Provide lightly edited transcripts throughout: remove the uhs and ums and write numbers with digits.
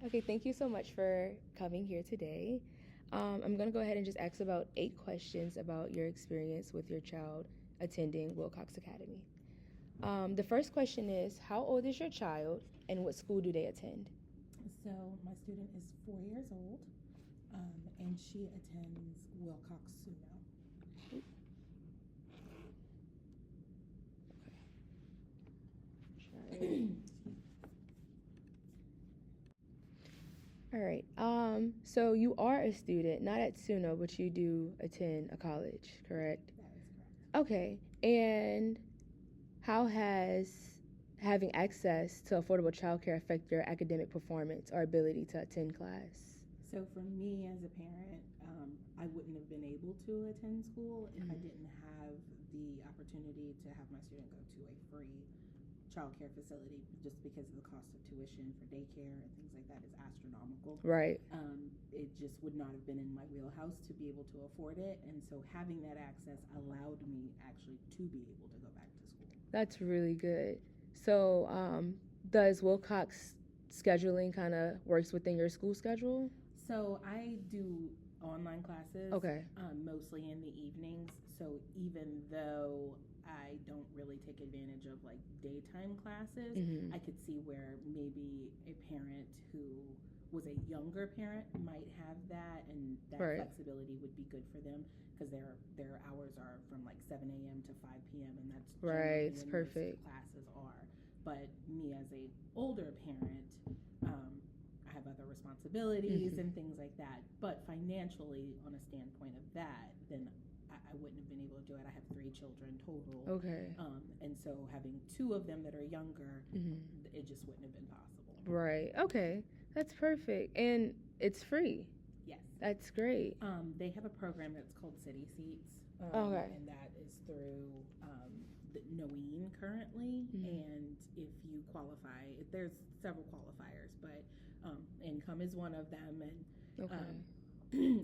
Okay, thank you so much for coming here today. I'm going to go ahead and just ask about 8 questions about your experience with your child attending Wilcox Academy. The first question is, how old is your child and what school do they attend? So my student is 4 years old, and she attends Wilcox Suno. All right. So you are a student, not at SUNO, but you do attend a college, correct? That is correct. Okay. And how has having access to affordable childcare affect your academic performance or ability to attend class? So for me as a parent, I wouldn't have been able to attend school if I didn't have the opportunity to have my student go to a free childcare facility, just because of the cost of tuition for daycare and things like that is astronomical. Right. It just would not have been in my wheelhouse to be able to afford it, and so having that access allowed me actually to be able to go back to school. That's really good. So, does Wilcox scheduling kind of works within your school schedule? So I do online classes, Okay. mostly in the evenings. So even though I don't really take advantage of like daytime classes, I could see where maybe a parent who was a younger parent might have that, and that Right. flexibility would be good for them because their hours are from like 7 a.m. to 5 p.m. and that's Right, generally it's when perfect. most classes are. But me as a older parent, I have other responsibilities and things like that. But financially, on a standpoint of that, then I wouldn't have been able to do it. I have 3 children total. Okay. And so having 2 of them that are younger, it just wouldn't have been possible. Right. Okay. That's perfect. And it's free. Yes. That's great. They have a program that's called City Seats. Okay. And that is through the Noeen currently. And if you qualify, there's several qualifiers, but income is one of them. And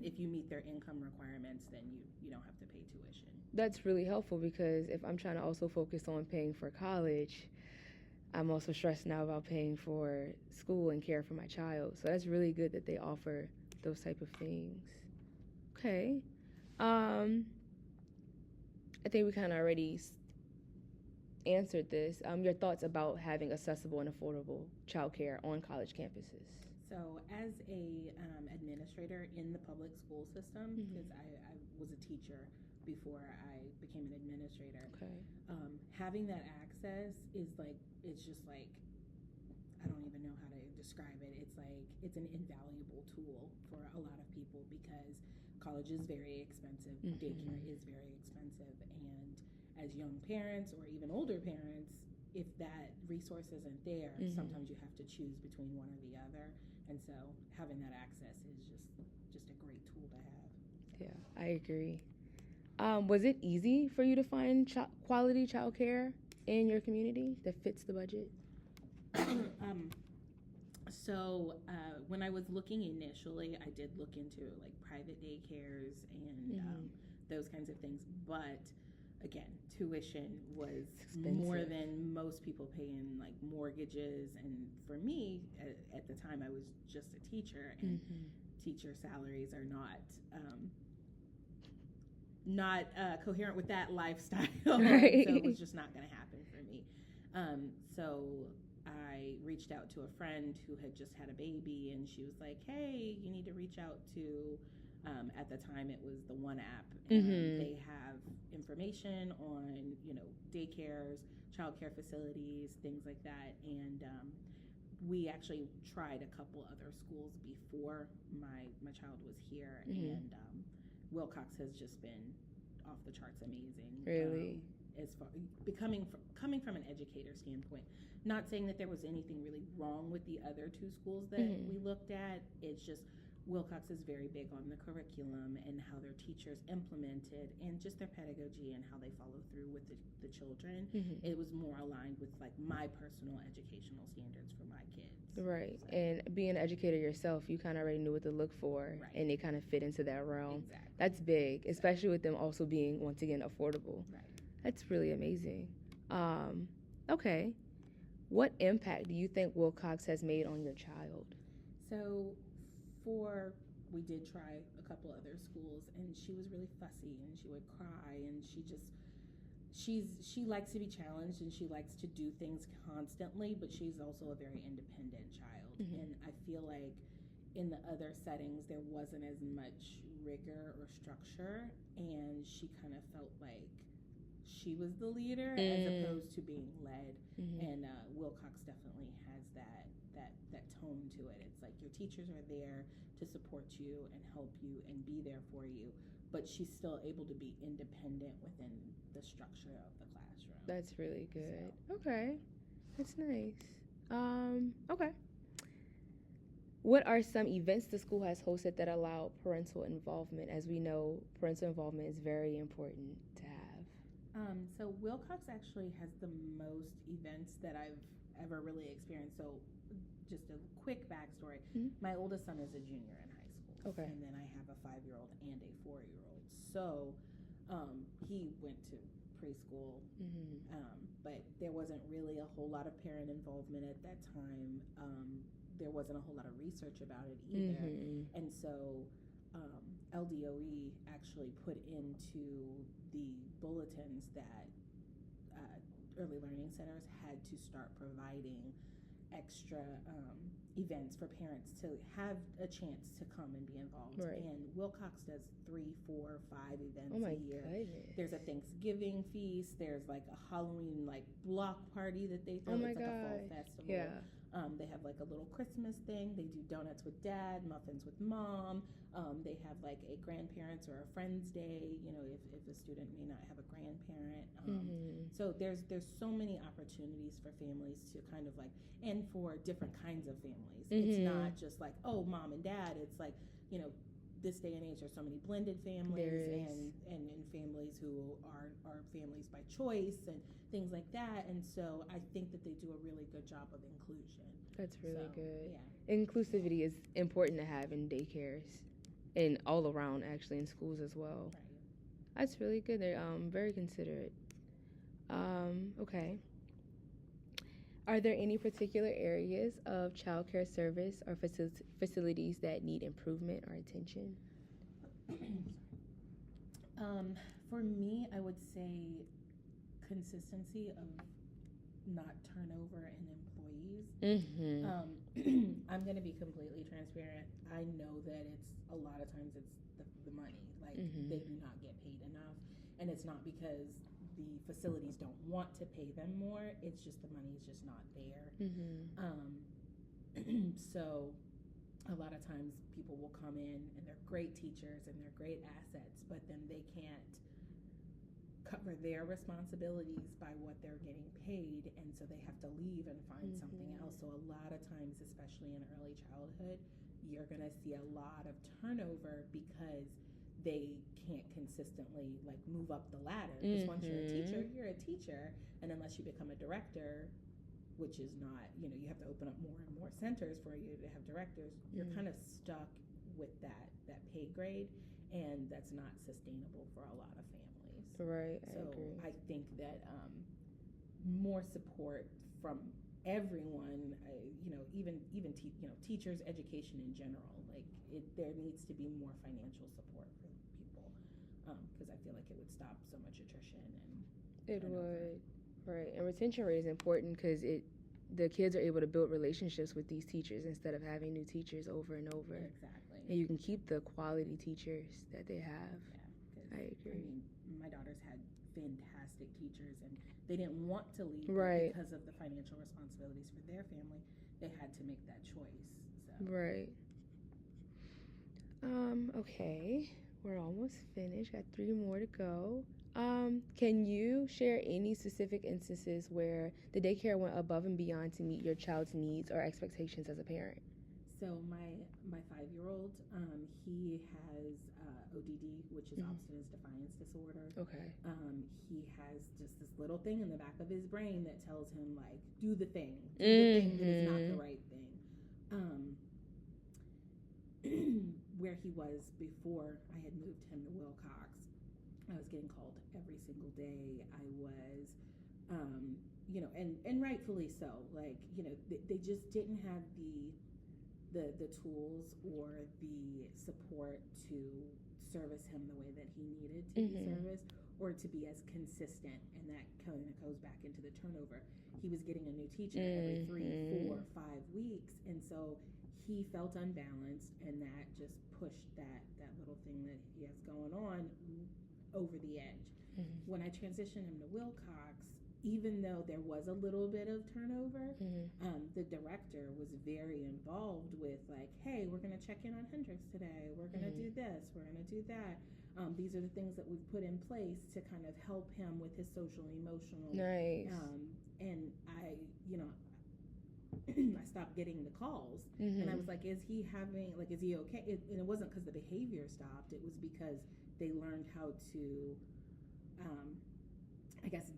if you meet their income requirements, then you don't have to pay tuition. That's really helpful because if I'm trying to also focus on paying for college, I'm also stressed now about paying for school and care for my child. So that's really good that they offer those type of things. Okay. I think we kind of already answered this. Your thoughts about having accessible and affordable childcare on college campuses? So, as a administrator in the public school system, because I was a teacher before I became an administrator, having that access is like, it's just like, I don't even know how to describe it. It's like, it's an invaluable tool for a lot of people because college is very expensive, daycare is very expensive, and as young parents or even older parents, if that resource isn't there, sometimes you have to choose between one or the other. And so having that access is just a great tool to have. Yeah, I agree. Was it easy for you to find quality childcare in your community that fits the budget? So when I was looking initially, I did look into like private daycares and those kinds of things. But again, tuition was expensive. More than most people pay in like mortgages. And for me, at the time, I was just a teacher, and teacher salaries are not coherent with that lifestyle. Right. So it was just not going to happen for me. So I reached out to a friend who had just had a baby, and she was like, hey, you need to reach out to, at the time it was the One app. And they have information on, daycares, childcare facilities, things like that. And we actually tried a couple other schools before my child was here. And Wilcox has just been off the charts amazing. Really? As far coming from an educator standpoint, not saying that there was anything really wrong with the other 2 schools that we looked at. It's just Wilcox is very big on the curriculum and how their teachers implement it, and just their pedagogy and how they follow through with the children. It was more aligned with like my personal educational standards for my kids. Right. So. And being an educator yourself, you kind of already knew what to look for, and they kind of fit into that realm. Exactly. That's big, especially with them also being, once again, affordable. Right. That's really amazing. Okay. What impact do you think Wilcox has made on your child? So we did try a couple other schools, and she was really fussy, and she would cry, and she likes to be challenged, and she likes to do things constantly, but she's also a very independent child. And I feel like in the other settings there wasn't as much rigor or structure, and she kind of felt like she was the leader as opposed to being led. And Wilcox definitely has that tone to it. It's like your teachers are there to support you and help you and be there for you, but she's still able to be independent within the structure of the classroom. That's really good. Okay, that's nice. Okay. What are some events the school has hosted that allow parental involvement? As we know, parental involvement is very important to have. So Wilcox actually has the most events that I've ever really experienced. So just a quick backstory. My oldest son is a junior in high school. Okay. And then I have a 5-year-old and a 4-year-old. So he went to preschool, but there wasn't really a whole lot of parent involvement at that time. There wasn't a whole lot of research about it either. And so LDOE actually put into the bulletins that early learning centers had to start providing extra events for parents to have a chance to come and be involved. Right. And Wilcox does 3, 4, 5 events Oh my a year. goodness. There's a Thanksgiving feast. There's like a Halloween block party that they throw. Oh my it's like a fall gosh. festival. Yeah. They have like a little Christmas thing. They do donuts with dad, muffins with mom. They have like a grandparents or a friend's day, if a student may not have a grandparent. So there's so many opportunities for families to kind of and for different kinds of families. It's not just like, oh, mom and dad. It's like, this day and age there's so many blended families and families who are families by choice and things like that. And so I think that they do a really good job of inclusion. That's really good. Yeah. Inclusivity is important to have in daycares and all around, actually, in schools as well. Right. That's really good. They're very considerate. Okay. Are there any particular areas of child care service or facilities that need improvement or attention? For me, I would say consistency of not turnover in employees. I'm going to be completely transparent. I know that a lot of times it's the money. They do not get paid enough. And it's not because the facilities don't want to pay them more. It's just the money is just not there. So a lot of times people will come in and they're great teachers and they're great assets, but then they can't cover their responsibilities by what they're getting paid, and so they have to leave and find something else. So a lot of times, especially in early childhood, you're going to see a lot of turnover because they can't consistently move up the ladder. Because once you're a teacher, and unless you become a director, which is not, you have to open up more and more centers for you to have directors, you're kind of stuck with that pay grade, and that's not sustainable for a lot of families. Right, so I agree. I think that more support from everyone, even teachers, education in general, there needs to be more financial support for people, because I feel like it would stop so much attrition and it turnover. would. Right, and retention rate is important because the kids are able to build relationships with these teachers instead of having new teachers over and over. Exactly. And you can keep the quality teachers that they have. Yeah, I agree. My daughters had fantastic teachers, and they didn't want to leave, right, because of the financial responsibilities for their family. They had to make that choice. So. Right. Okay, we're almost finished. Got 3 more to go. Can you share any specific instances where the daycare went above and beyond to meet your child's needs or expectations as a parent? So my 5-year-old, he has ODD, which is obstinance defiance disorder. Okay. He has just this little thing in the back of his brain that tells him do the thing that is not the right thing. Where he was before I had moved him to Wilcox, I was getting called every single day. I was, and rightfully so. They just didn't have the tools or the support to service him the way that he needed to be serviced, or to be as consistent. And that kind of goes back into the turnover. He was getting a new teacher every 3, 4, 5 weeks, and so he felt unbalanced, and that just pushed that little thing that he has going on over the edge. When I transitioned him to Wilcox, even though there was a little bit of turnover, the director was very involved with, like, hey, we're going to check in on Hendrix today. We're going to do this. We're going to do that. These are the things that we've put in place to kind of help him with his social and emotional. Nice. And I, I stopped getting the calls, and I was like, is he okay? And it wasn't because the behavior stopped. It was because they learned how to, I guess,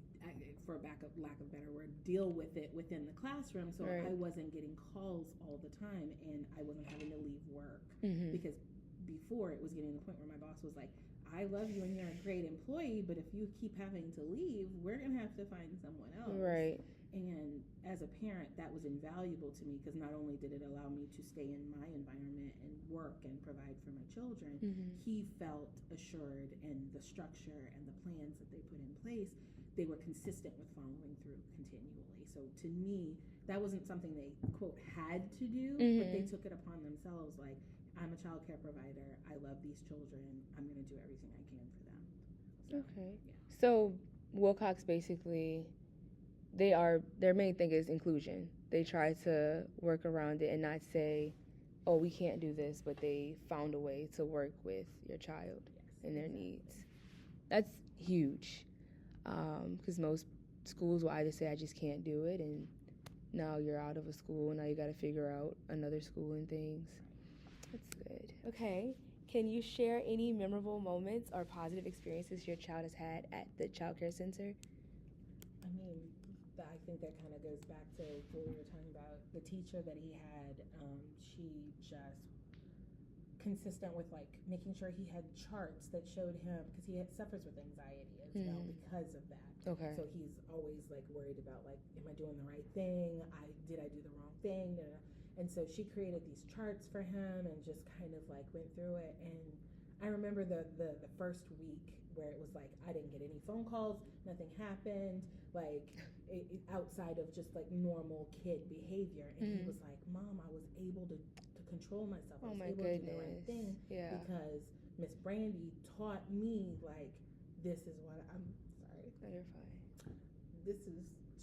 for lack of a better word, deal with it within the classroom. So I wasn't getting calls all the time, and I wasn't having to leave work, because before it was getting to the point where my boss was like, I love you and you're a great employee, but if you keep having to leave, we're going to have to find someone else. Right. And as a parent, that was invaluable to me, because not only did it allow me to stay in my environment and work and provide for my children, he felt assured, and the structure and the plans that they put in place, they were consistent with following through continually. So to me, that wasn't something they, quote, had to do, but they took it upon themselves, like, I'm a child care provider. I love these children. I'm going to do everything I can for them. So, okay. Yeah. So Wilcox basically, their main thing is inclusion. They try to work around it and not say, oh, we can't do this, but they found a way to work with your child and their needs. That's huge, because most schools will either say, I just can't do it, and now you're out of a school, now you got to figure out another school and things. That's good. Okay. Can you share any memorable moments or positive experiences your child has had at the Child Care Center? I mean, I think that kind of goes back to what we were talking about. The teacher that he had, she just consistent with, like, making sure he had charts that showed him, because he suffers with anxiety as well because of that. Okay. So he's always, like, worried about, like, am I doing the right thing? Did I do the wrong thing? And so she created these charts for him and just kind of, like, went through it. And I remember the first week where it was like, I didn't get any phone calls, nothing happened, like, outside of just, like, normal kid behavior. And he was like, Mom, I was able to control myself. I was able to do the right thing because Miss Brandy taught me, like, this is what I'm sorry. Oh, you're fine.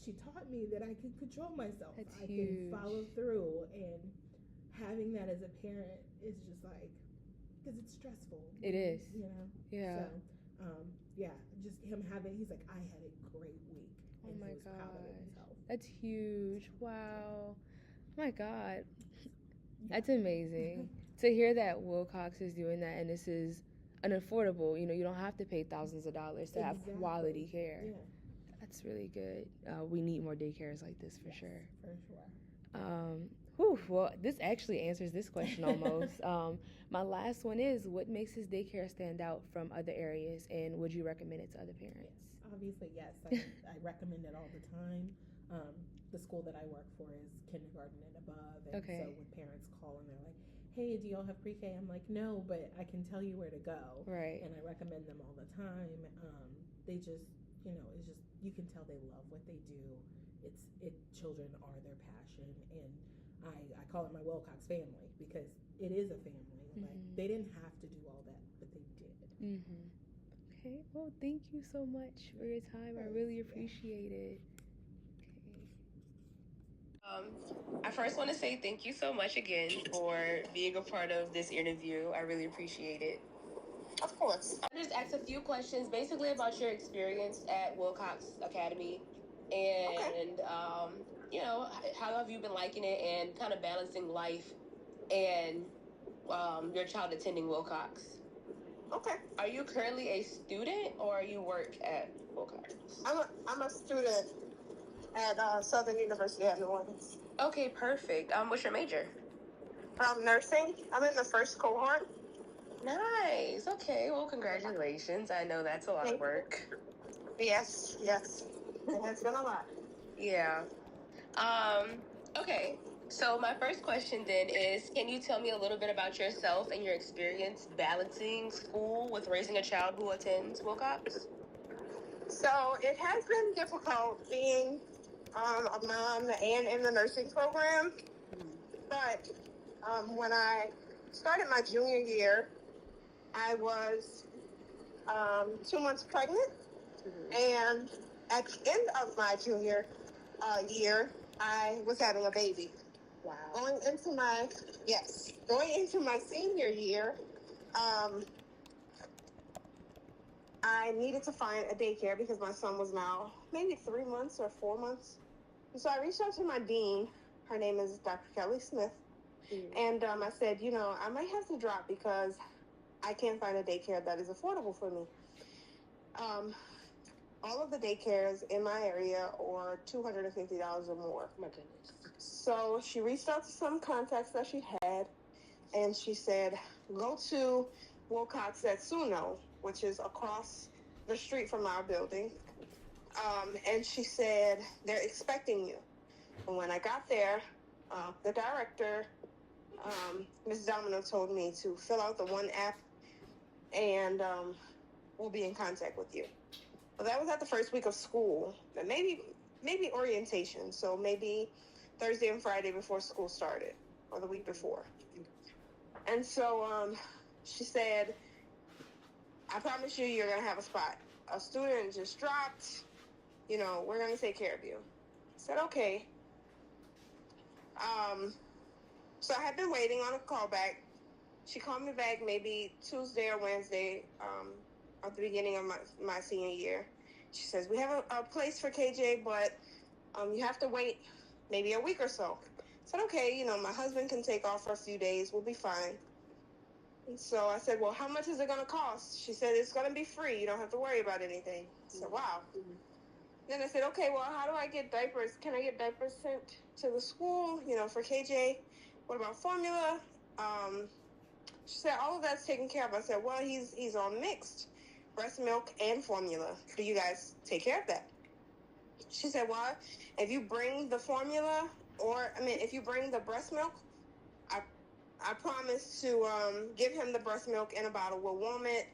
She taught me that I could control myself. That's I huge. can follow through, and having that as a parent is just like, because it's stressful. It is. Yeah. So, just him he's like, I had a great week. Oh and my he was proud of God. himself. That's huge. Wow. Oh my God. That's amazing. To hear that Wilcox is doing that, and this is an affordable, you don't have to pay thousands of dollars to have quality care. Yeah. That's really good. We need more daycares like this for sure. For sure. Well, this actually answers this question almost. My last one is, what makes his daycare stand out from other areas, and would you recommend it to other parents? Yes. Obviously, yes. I recommend it all the time. The school that I work for is kindergarten and above, and so when parents call and they're like, hey, do y'all have pre-K? I'm like, no, but I can tell you where to go. Right. And I recommend them all the time. They just, it's just, you can tell they love what they do. Children are their passion, and I call it my Wilcox family, because it is a family. Like, they didn't have to do all that, but they did. Okay. Well, thank you so much for your time. I really appreciate it. I first want to say thank you so much again for being a part of this interview. I really appreciate it. Of course. I just asked a few questions basically about your experience at Wilcox Academy, and how have you been liking it, and kind of balancing life and your child attending Wilcox. Okay. Are you currently a student, or you work at Wilcox? I'm a student at Southern University of New Orleans. Okay, perfect. What's your major? Nursing. I'm in the first cohort. Nice. Okay. Well, congratulations. I know that's a lot of work. Yes. It has been a lot. Yeah. Okay. So my first question then is, can you tell me a little bit about yourself and your experience balancing school with raising a child who attends Wilcox? So it has been difficult being a mom and in the nursing program. But when I started my junior year, I was 2 months pregnant. And at the end of my junior year, I was having a baby. Wow. Going into my senior year, I needed to find a daycare because my son was now maybe 3 months or 4 months. And so I reached out to my dean. Her name is Dr. Kelly Smith. And I said, I might have to drop because I can't find a daycare that is affordable for me. All of the daycares in my area are $250 or more. My goodness. So she reached out to some contacts that she had, and she said, go to Wilcox at Suno, which is across the street from our building. And she said, they're expecting you. And when I got there, the director, Ms. Domino, told me to fill out the one app, and we'll be in contact with you. Well, that was at the first week of school, and maybe orientation, so maybe Thursday and Friday before school started, or the week before. And so she said, I promise you, you're going to have a spot. A student just dropped, we're going to take care of you. I said, okay. So I had been waiting on a call back. She called me back maybe Tuesday or Wednesday at the beginning of my senior year. She says, we have a place for KJ, but you have to wait maybe a week or so. I said, okay, my husband can take off for a few days. We'll be fine. And so I said, well, how much is it going to cost? She said, it's going to be free. You don't have to worry about anything. I said, wow. Then I said, okay, well, how do I get diapers? Can I get diapers sent to the school, for KJ? What about formula? She said, all of that's taken care of. I said, well, he's on mixed breast milk and formula. Do you guys take care of that? She said, well, if you bring the formula, if you bring the breast milk, I promise to give him the breast milk in a bottle. We'll warm it,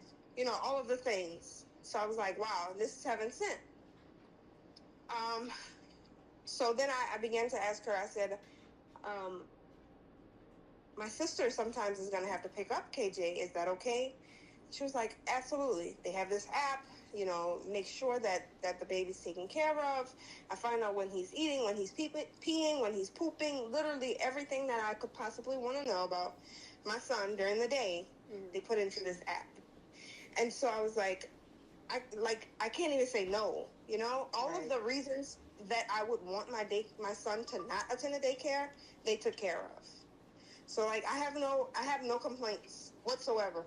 all of the things. So I was like, wow, this is heaven sent. So then I began to ask her, I said, my sister sometimes is going to have to pick up KJ. Is that okay? She was like, absolutely. They have this app, make sure that the baby's taken care of. I find out when he's eating, when he's peeing, when he's pooping, literally everything that I could possibly want to know about my son during the day, they put into this app. And so I was like, I can't even say no, all Right. of the reasons that I would want my son to not attend a daycare, they took care of. So I have no complaints whatsoever.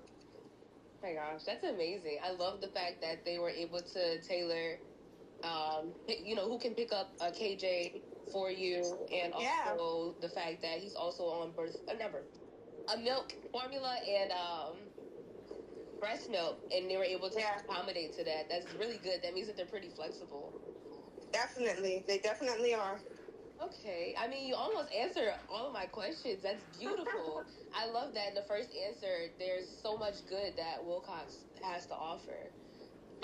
Oh my gosh, that's amazing. I love the fact that they were able to tailor, who can pick up a KJ for you, and also the fact that he's also on a milk formula and breast milk, and they were able to accommodate to that. That's really good. That means that they're pretty flexible. Definitely. They definitely are. Okay. I mean, you almost answered all of my questions. That's beautiful. I love that in the first answer, there's so much good that Wilcox has to offer.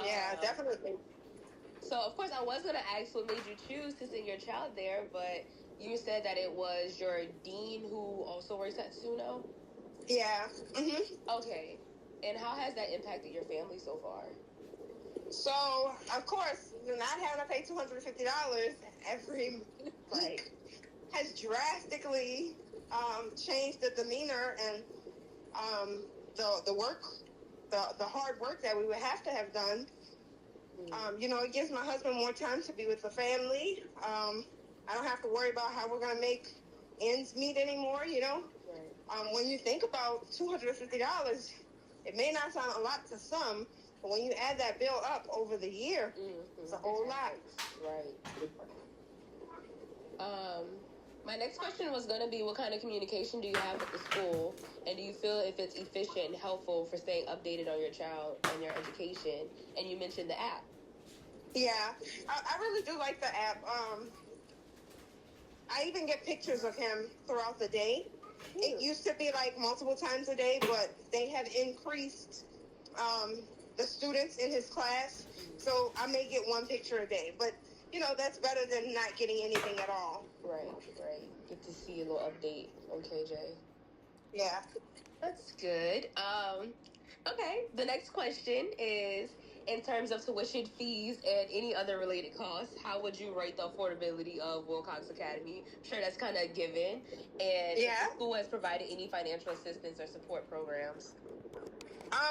Yeah, definitely. So, of course, I was going to ask what made you choose to send your child there, but you said that it was your dean who also works at Suno? Yeah. Okay. And how has that impacted your family so far? So, of course, not having to pay $250 every week has drastically changed the demeanor and the work, the hard work that we would have to have done. It gives my husband more time to be with the family. I don't have to worry about how we're going to make ends meet anymore, Right. When you think about $250, it may not sound a lot to some, but when you add that bill up over the year, it's a whole lot. Right. My next question was going to be, what kind of communication do you have with the school? And do you feel if it's efficient and helpful for staying updated on your child and your education? And you mentioned the app. Yeah, I really do like the app. I even get pictures of him throughout the day. It used to be like multiple times a day, but they have increased the students in his class. So I may get one picture a day, but that's better than not getting anything at all. Right. Get to see a little update on KJ. Yeah. That's good. Okay. The next question is, in terms of tuition fees and any other related costs, how would you rate the affordability of Wilcox Academy? I'm sure that's kind of a given. And if the school has provided any financial assistance or support programs.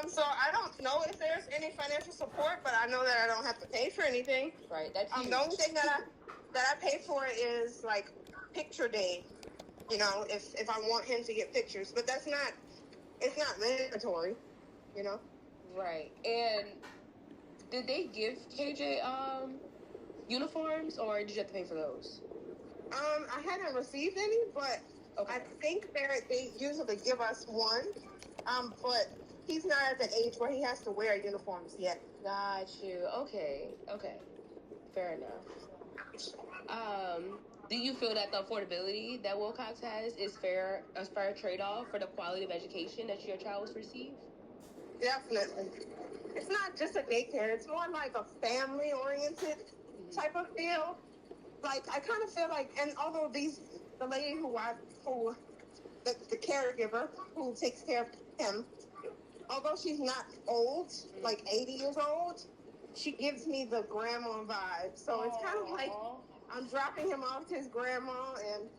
So I don't know if there's any financial support, but I know that I don't have to pay for anything. Right. That's huge. The only thing that I pay for is like picture day. If I want him to get pictures, but it's not mandatory. Right. And did they give KJ uniforms, or did you have to pay for those? I hadn't received any, but I think they usually give us one. But he's not at the age where he has to wear uniforms yet. Got you. Okay. Fair enough. Do you feel that the affordability that Wilcox has is a fair trade-off for the quality of education that your child will receive? Definitely. It's not just a daycare. It's more like a family-oriented type of feel. Like, I kind of feel like, and although the lady the caregiver who takes care of him, although she's not old, like 80 years old, she gives me the grandma vibe. So it's kind of like I'm dropping him off to his grandma, and,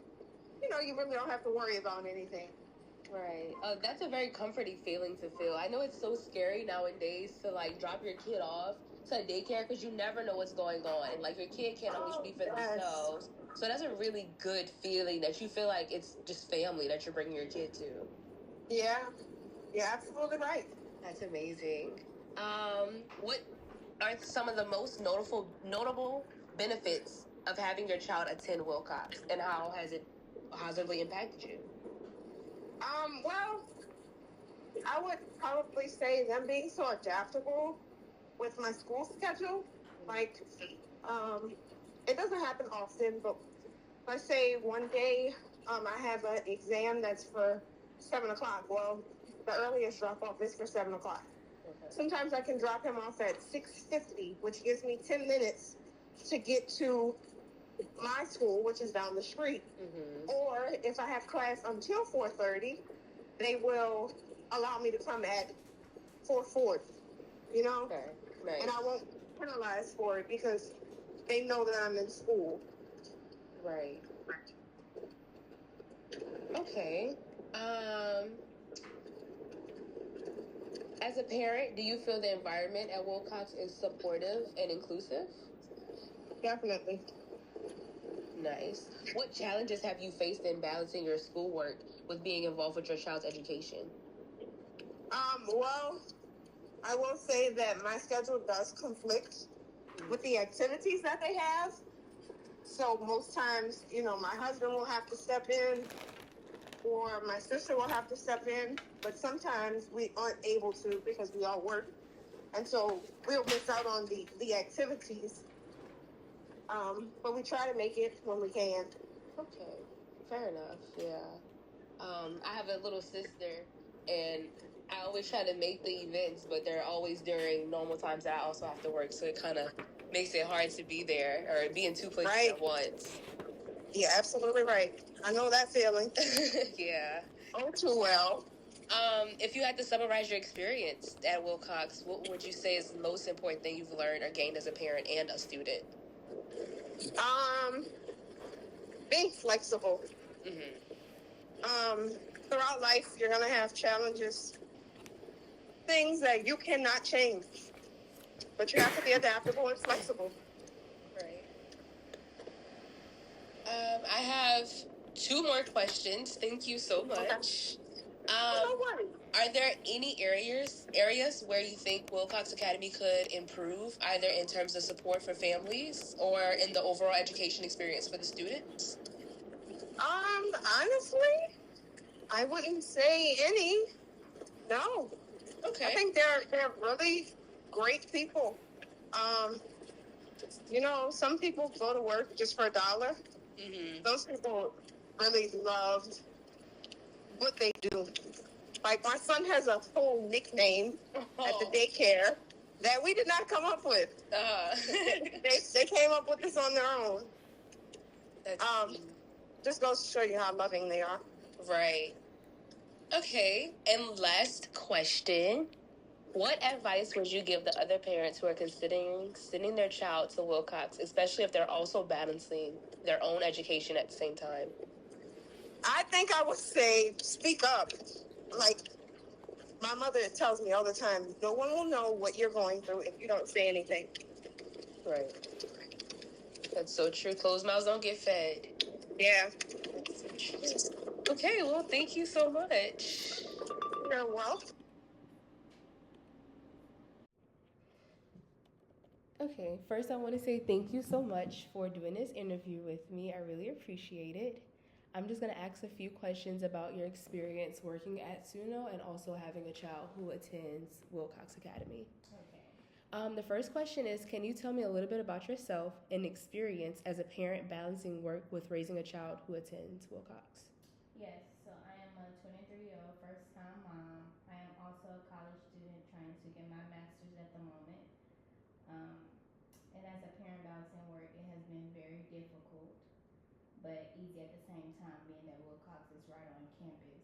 you really don't have to worry about anything. Right. That's a very comforting feeling to feel. I know it's so scary nowadays to, like, drop your kid off to a daycare because you never know what's going on. And, like, your kid can't always be for themselves. So that's a really good feeling that you feel like it's just family that you're bringing your kid to. Yeah. Yeah, absolutely right. That's amazing. What are some of the most notable benefits of having your child attend Wilcox, and how has it positively impacted you? Well, I would probably say them being so adaptable with my school schedule. Like, it doesn't happen often, but let's say one day, I have an exam that's for 7 o'clock. Well, the earliest drop-off is for 7 o'clock. Okay. Sometimes I can drop him off at 6:50, which gives me 10 minutes to get to my school, which is down the street. Mm-hmm. Or if I have class until 4:30, they will allow me to come at 4:40. Okay. Nice. And I won't penalize for it because they know that I'm in school. Right. Okay. As a parent, do you feel the environment at Wilcox is supportive and inclusive? Definitely. Nice. What challenges have you faced in balancing your schoolwork with being involved with your child's education? Well, I will say that my schedule does conflict with the activities that they have. So most times, my husband will have to step in, or my sister will have to step in, but sometimes we aren't able to because we all work. And so we'll miss out on the activities. But we try to make it when we can. Okay, fair enough, yeah. I have a little sister, and I always try to make the events, but they're always during normal times that I also have to work, so it kind of makes it hard to be there or be in two places at once. Yeah, absolutely right. I know that feeling. Yeah. Oh, too well. If you had to summarize your experience at Wilcox, what would you say is the most important thing you've learned or gained as a parent and a student? Being flexible. Mm-hmm. Throughout life, you're going to have challenges, things that you cannot change, but you have to be adaptable and flexible. Right. I have 2 more questions. Thank you so much. No worries. Are there any areas where you think Wilcox Academy could improve, either in terms of support for families or in the overall education experience for the students? Honestly, I wouldn't say any. No. Okay. I think they're really great people. Some people go to work just for $1, Those people really love what they do. Like, my son has a full nickname at the daycare that we did not come up with. They came up with this on their own. Just goes to show you how loving they are. Right. Okay. And last question. What advice would you give the other parents who are considering sending their child to Wilcox, especially if they're also balancing their own education at the same time? I think I would say, speak up. Like, my mother tells me all the time, no one will know what you're going through if you don't say anything. Right. That's so true. Closed mouths don't get fed. Yeah. That's so true. Okay, well, thank you so much. You're welcome. Okay, first I want to say thank you so much for doing this interview with me. I really appreciate it. I'm just going to ask a few questions about your experience working at Suno and also having a child who attends Wilcox Academy. Okay. The first question is, can you tell me a little bit about yourself and experience as a parent balancing work with raising a child who attends Wilcox? Yes, so I am a 23-year-old first-time mom. I am also a college student trying to get my master's at the moment. And as a parent balancing work, it has been very difficult, but easy at the same time, being that Wilcox is right on campus.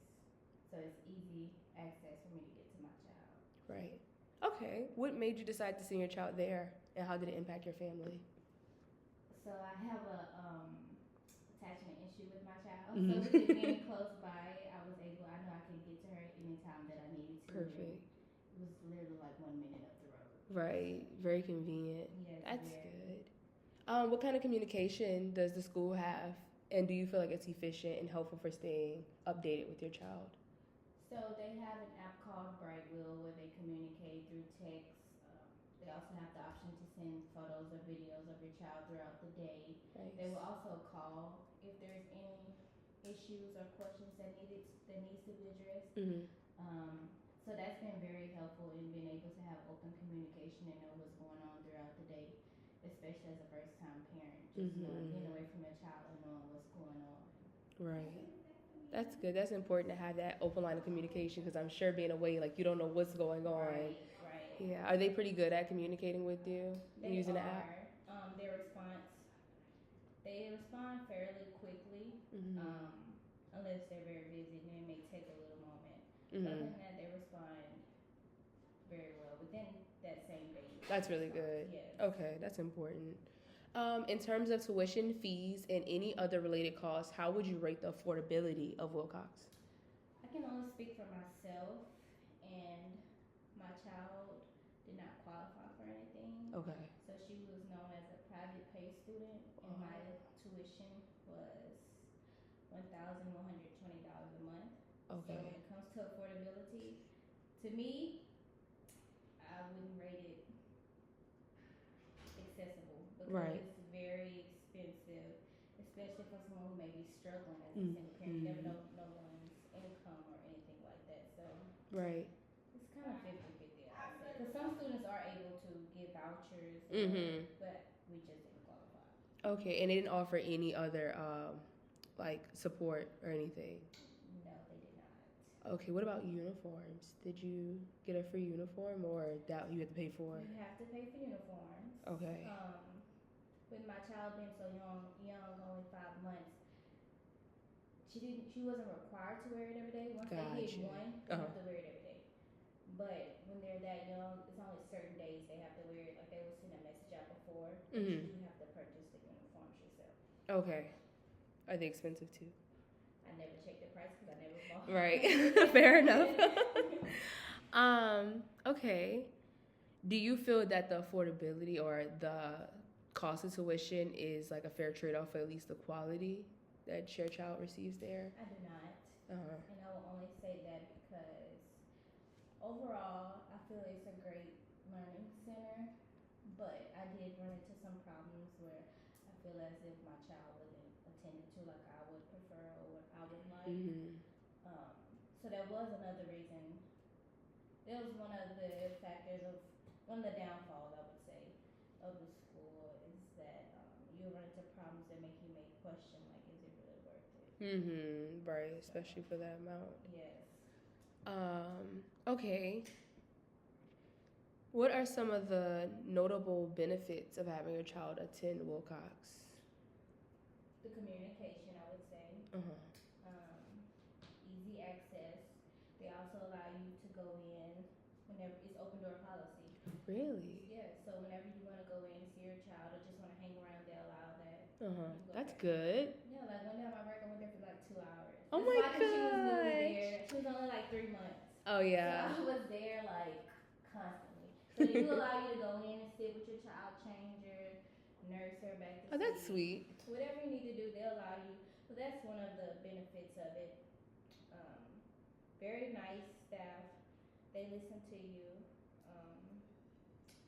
So it's easy access for me to get to my child. Right. Okay. What made you decide to send your child there, and how did it impact your family? So I have a attachment issue with my child. Mhm. So with it being close by, I know I could get to her anytime that I needed to. Perfect. It was literally like 1 minute up the road. Right. Very convenient. Yes, That's very. good. What kind of communication does the school have, and do you feel like it's efficient and helpful for staying updated with your child? So they have an app called Brightwheel where they communicate through text. They also have the option to send photos or videos of your child throughout the day. Nice. They will also call if there's any issues or questions that needs to be addressed. Mm-hmm. So that's been very helpful in being able to have open communication and know what's going on throughout the day, especially as a first-time parent, just knowing, being away from your child and knowing what's going on. Right. That's good. That's important to have that open line of communication, because I'm sure being away, like, you don't know what's going on. Right. Yeah. Are they pretty good at communicating with you using the app? They respond fairly quickly, Mm-hmm. Unless they're very busy, then it may take a little moment. Mm-hmm. Other than that, they respond very well within that same day. That's really good. Yes. Okay, that's important. In terms of tuition, fees, and any other related costs, how would you rate the affordability of Wilcox? I can only speak for myself, and my child did not qualify for anything. Okay. So she was known as a private pay student, and my tuition was $1,120 a month. Okay. So when it comes to affordability, to me, I wouldn't rate it accessible because Right. it's very expensive, especially for someone who may be struggling as a Mm. single parent. You never know no one's income or anything like that. So Right. it's kind of 50-50, I would say. Because some students are able to get vouchers, Mm-hmm. but we just didn't qualify. Okay, and they didn't offer any other like support or anything? No, they did not. Okay, what about uniforms? Did you get a free uniform, or that you had to pay for? You have to pay for uniforms. Okay. With my child being so young, only 5 months, she wasn't required to wear it every day. Once they Gotcha. hit 1, they have to wear it every day. But when they're that young, it's only certain days they have to wear it. Like, they will send a message out before. Mhm. You do have to purchase the uniforms yourself. Okay. Are they expensive too? I never checked the price because I never bought. Right. Fair enough. Okay. Do you feel that the affordability or the cost of tuition is like a fair trade-off for at least the quality that your child receives there? I do not. Uh-huh. And I will only say that because overall, I feel it's a great learning center, but I did run into some problems where I feel as if my child wasn't attended to like I would prefer or what I would like. Mm-hmm. So that was another reason. It was one of the factors of one of the downfalls, I would say, of the school is that you you'll run into problems that make you question, like, is it really worth it? Right, especially for that amount. Yes. Okay. What are some of the notable benefits of having a child attend Wilcox? The communication, I would say. Easy access. They also allow you to go in whenever it's open door policy. Really? Yeah, so whenever you want to go in and see your child or just want to hang around, they allow that. That's good. Yeah, like one day on my break, I went there for like 2 hours. Oh my gosh. She was newly gosh. there. She was only like 3 months. Oh yeah. So I was there like constantly. So they do allow you to go in and sit with your child, change her, nurse her back to Oh, that's sleep. sweet. Whatever you need to do, they'll allow you. So that's one of the benefits of it. Very nice staff. They listen to you.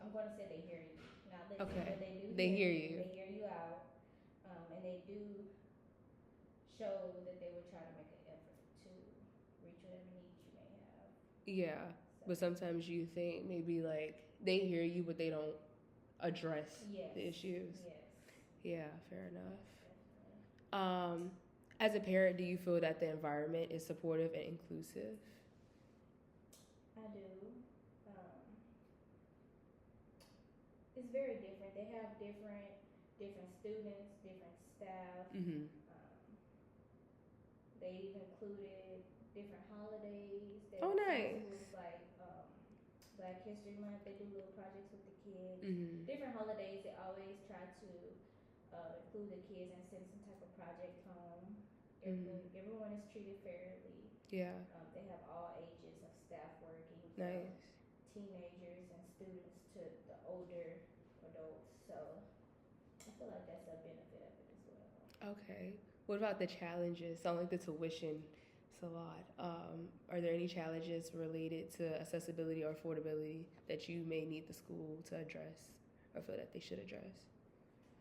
I'm going to say they hear you. Not listen, Okay. but they do. They hear you. They hear you out, and they do show that they will try to make an effort to reach whatever needs you may have. Yeah, So, but sometimes you think maybe like they hear you, but they don't address yes. the issues. Yes. Yeah, fair enough. Definitely. As a parent, do you feel that the environment is supportive and inclusive? I do. It's very different. They have different students, different staff. They even included different holidays. Oh, nice. Like Black History Month. They do little projects with the kids. Different holidays. They always try to include the kids and send some type of project home. Everyone is treated fairly. Yeah. They have all ages of staff working. Nice. Teenagers and students to the older adults. So I feel like that's a benefit of it as well. Okay. What about the challenges? Sound like the tuition is a lot. Are there any challenges related to accessibility or affordability that you may need the school to address or feel that they should address?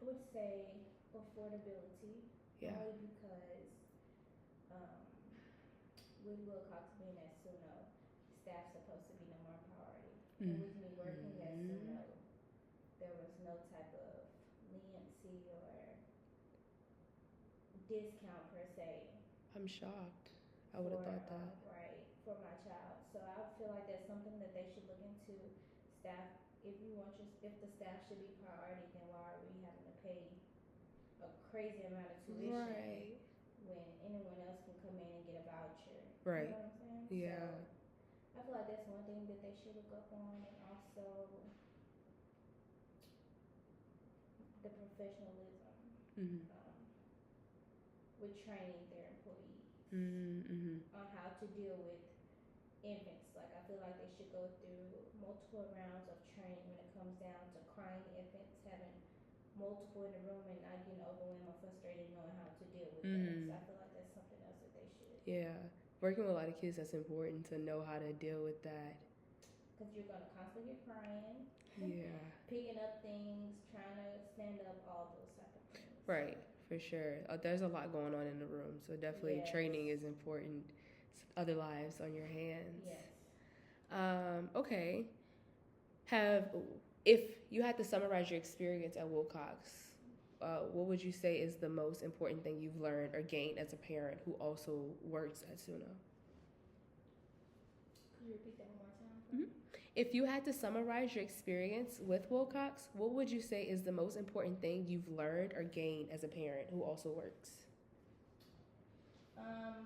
I would say affordability. Yeah. Only because with Wilcox being at SUNO, staff's supposed to be number one priority. And with me working at SUNO, there was no type of leniency or discount per se. I'm shocked. I would have thought that. Right, for my child. So I feel like that's something that they should look into. Staff, if the staff should be priority, then why are we having to pay a crazy amount of tuition Right. when anyone else can come in and get a voucher? Right. You know what I'm saying? Yeah. So I feel like that's one thing that they should look up on, and also the professionalism with training their employees on how to deal with infants. Like I feel like they should go through multiple rounds of training when it comes down to crying infants, having multiple in the room and not getting overwhelmed or frustrated, knowing how to deal with that. So I feel like that's something else that they should. Yeah. Working with a lot of kids, that's important to know how to deal with that. Because you're going to constantly get crying. Yeah. Picking up things, trying to stand up, all those type of things. Right, for sure. There's a lot going on in the room, so definitely training is important. Other lives on your hands. Yes. Okay. If you had to summarize your experience at Wilcox, what would you say is the most important thing you've learned or gained as a parent who also works at SUNO? Could you repeat that one more time? If you had to summarize your experience with Wilcox, what would you say is the most important thing you've learned or gained as a parent who also works?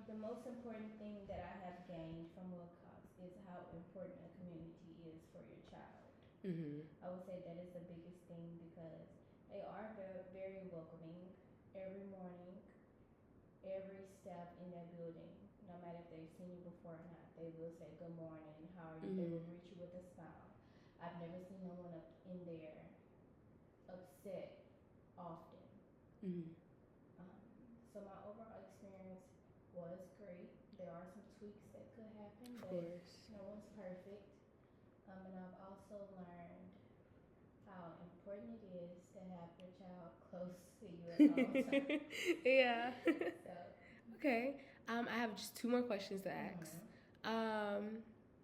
The most important thing that I have gained from Wilcox is how important a community is for your child. I would say that is the biggest thing because they are very, very welcoming. Every morning, every staff in that building, no matter if they've seen you before or not, they will say good morning, how are you? They will greet you with a smile. I've never seen no one up in there upset often. So my overall experience was great. There are some tweaks that could happen, but no one's perfect. And I've also learned how important it is to have your child close to you at all times. Yeah. So, okay. I have just 2 more questions to ask.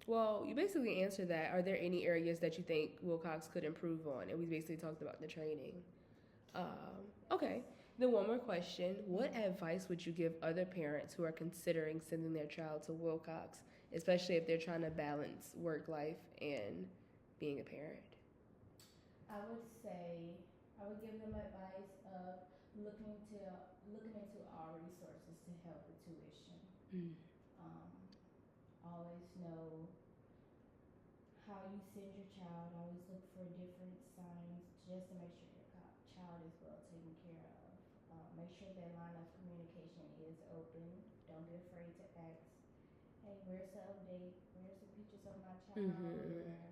Well, you basically answered that. Are there any areas that you think Wilcox could improve on? And we basically talked about the training. Okay. Then one more question. What advice would you give other parents who are considering sending their child to Wilcox, especially if they're trying to balance work life and being a parent? I would say I would give them advice of looking into all resources to help with tuition. Mm. Um, always know how you send your child. Always look for different signs just to make sure your child is well taken care of. Make sure that line of communication is open. Don't be afraid to ask, hey, where's the update? Where's the pictures of my child? Mm-hmm. Or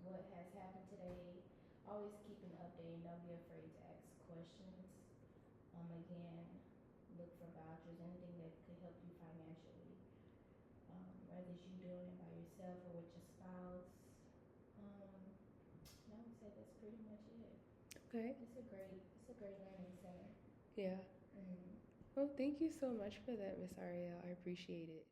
what has happened today? Always keep an update and don't be afraid to ask questions. Again, look for vouchers, anything that could help you financially. Whether you doing it by yourself or with your spouse. I would say that's pretty much it. Okay. It's a great learning center. Yeah. Mm-hmm. Well, thank you so much for that, Miss Ariel. I appreciate it.